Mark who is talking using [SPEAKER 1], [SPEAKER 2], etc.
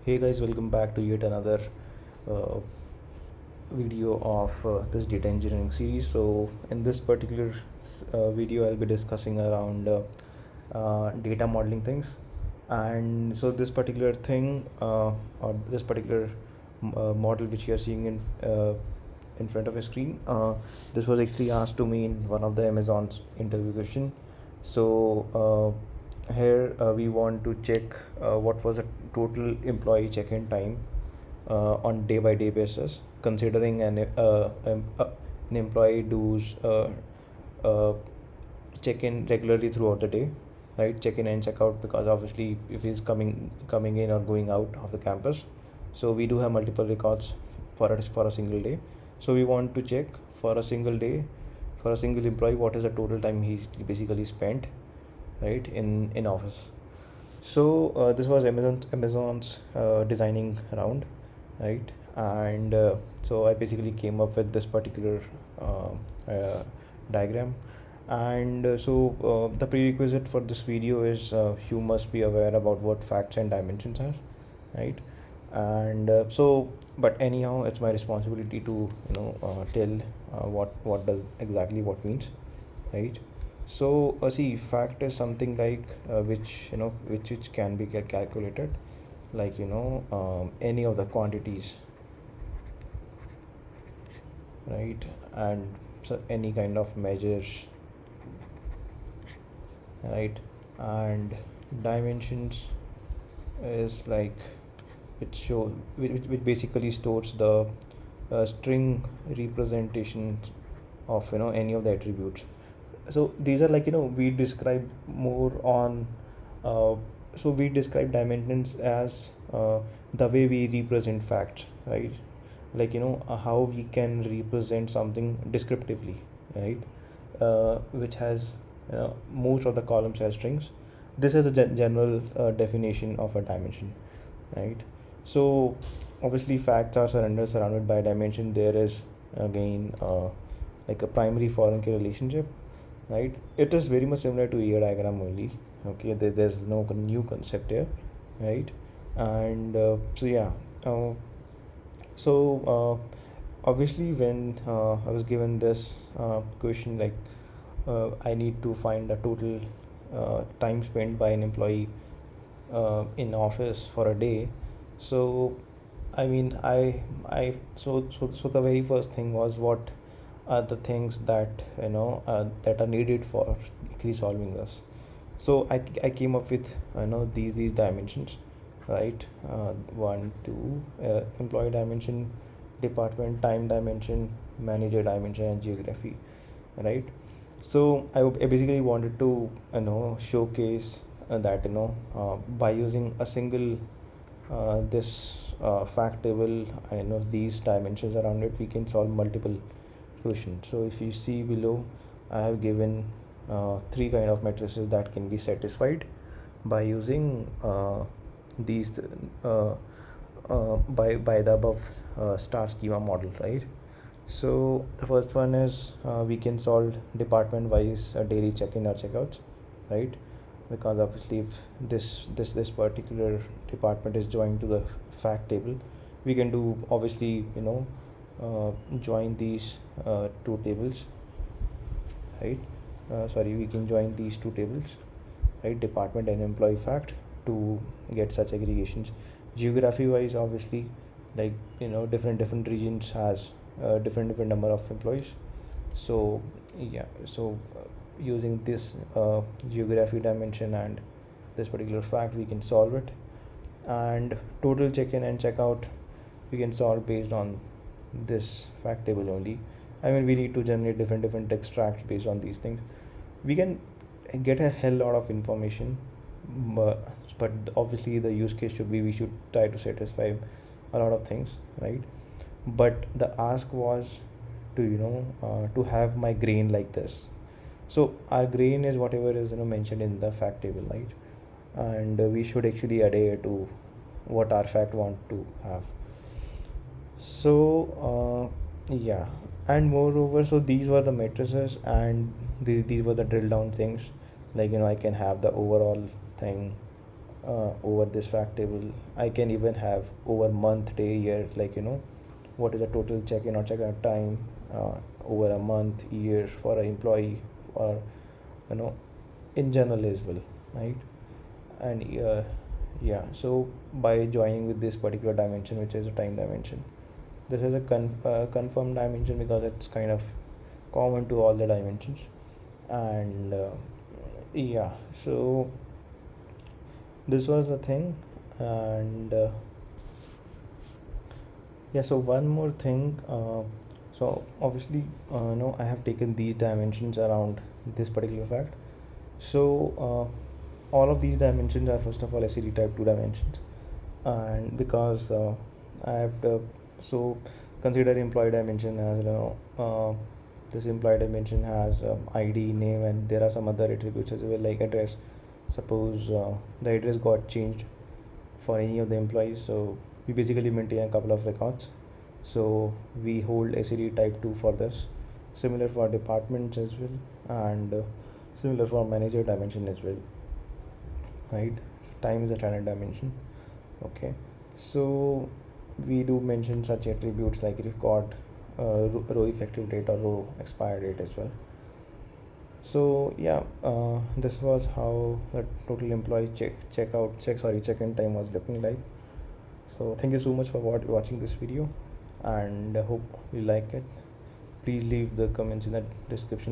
[SPEAKER 1] Hey guys, welcome back to yet another uh, video of this data engineering series. So in this particular video, I'll be discussing around data modeling things. And so this particular thing or this particular model which you are seeing in front of a screen, this was actually asked to me in one of the Amazon's interview question. So here we want to check what was the total employee check-in time on day-by-day basis, considering an employee does check-in regularly throughout the day, right? Check-in and check-out, because obviously if he's coming in or going out of the campus, so we do have multiple records for a single day. So we want to check for a single day, for a single employee, what is the total time he's basically spent, right, in office. So this was Amazon's designing round, right? And so I basically came up with this particular diagram. And the prerequisite for this video is you must be aware about what facts and dimensions are, right? And but anyhow, it's my responsibility to tell what does exactly what means, right? So see, fact is something like which can be calculated, like any of the quantities, right? And so any kind of measures, right? And dimensions is like which basically stores the string representation of any of the attributes. So these are like we describe more on so we describe dimensions as the way we represent facts, right? Like how we can represent something descriptively, right? Which has most of the columns as strings. This is a general definition of a dimension, right? So obviously facts are surrounded by a dimension. There is again like a primary foreign key relationship, right? It is very much similar to EA diagram only. Okay, there's no new concept here, right? And obviously when I was given this question, like I need to find the total time spent by an employee in office for a day. So I mean, so the very first thing was, what are the things that that are needed for actually solving this. So I came up with these dimensions, right? One, two, employee dimension, department time dimension, manager dimension, and geography, right? So I basically wanted to showcase that by using a single this fact table and these dimensions around it, we can solve multiple questions. So if you see below, I have given three kind of matrices that can be satisfied by using these by the above star schema model, right? So the first one is we can solve department wise daily check-in or checkouts, right? Because obviously if this particular department is joined to the fact table, we can do obviously join these two tables, right? We can join these two tables, right? Department and employee fact, to get such aggregations. Geography wise, obviously, like different regions has different number of employees. So yeah, using this geography dimension and this particular fact, we can solve it. And total check-in and check-out, we can solve based on this fact table only. I mean, we need to generate different extracts based on these things. We can get a hell lot of information, but obviously the use case should be, we should try to satisfy a lot of things, right? But the ask was to to have my grain like this. So our grain is whatever is mentioned in the fact table, right? And we should actually adhere to what our fact want to have. So yeah, and moreover, so these were the matrices, and these were the drill down things. Like I can have the overall thing, over this fact table. I can even have over month, day, year, like what is the total check-in or check-out time over a month, year for an employee, or you know in general as well, right? And yeah, so by joining with this particular dimension, which is a time dimension, this is a confirmed dimension because it's kind of common to all the dimensions. And yeah, so this was the thing. And yeah, so one more thing, so obviously I have taken these dimensions around this particular fact. So all of these dimensions are first of all SED type 2 dimensions. And because I have so consider employee dimension as this employee dimension has ID, name, and there are some other attributes as well, like address. Suppose the address got changed for any of the employees, so we basically maintain a couple of records. So we hold SED type 2 for this. Similar for departments as well, and similar for manager dimension as well, right? Time is a standard dimension. Okay, so we do mention such attributes like record, row effective date or row expire date as well. So yeah, this was how the total employee check-in time was looking like. So thank you so much for watching this video, and I hope you like it. Please leave the comments in the description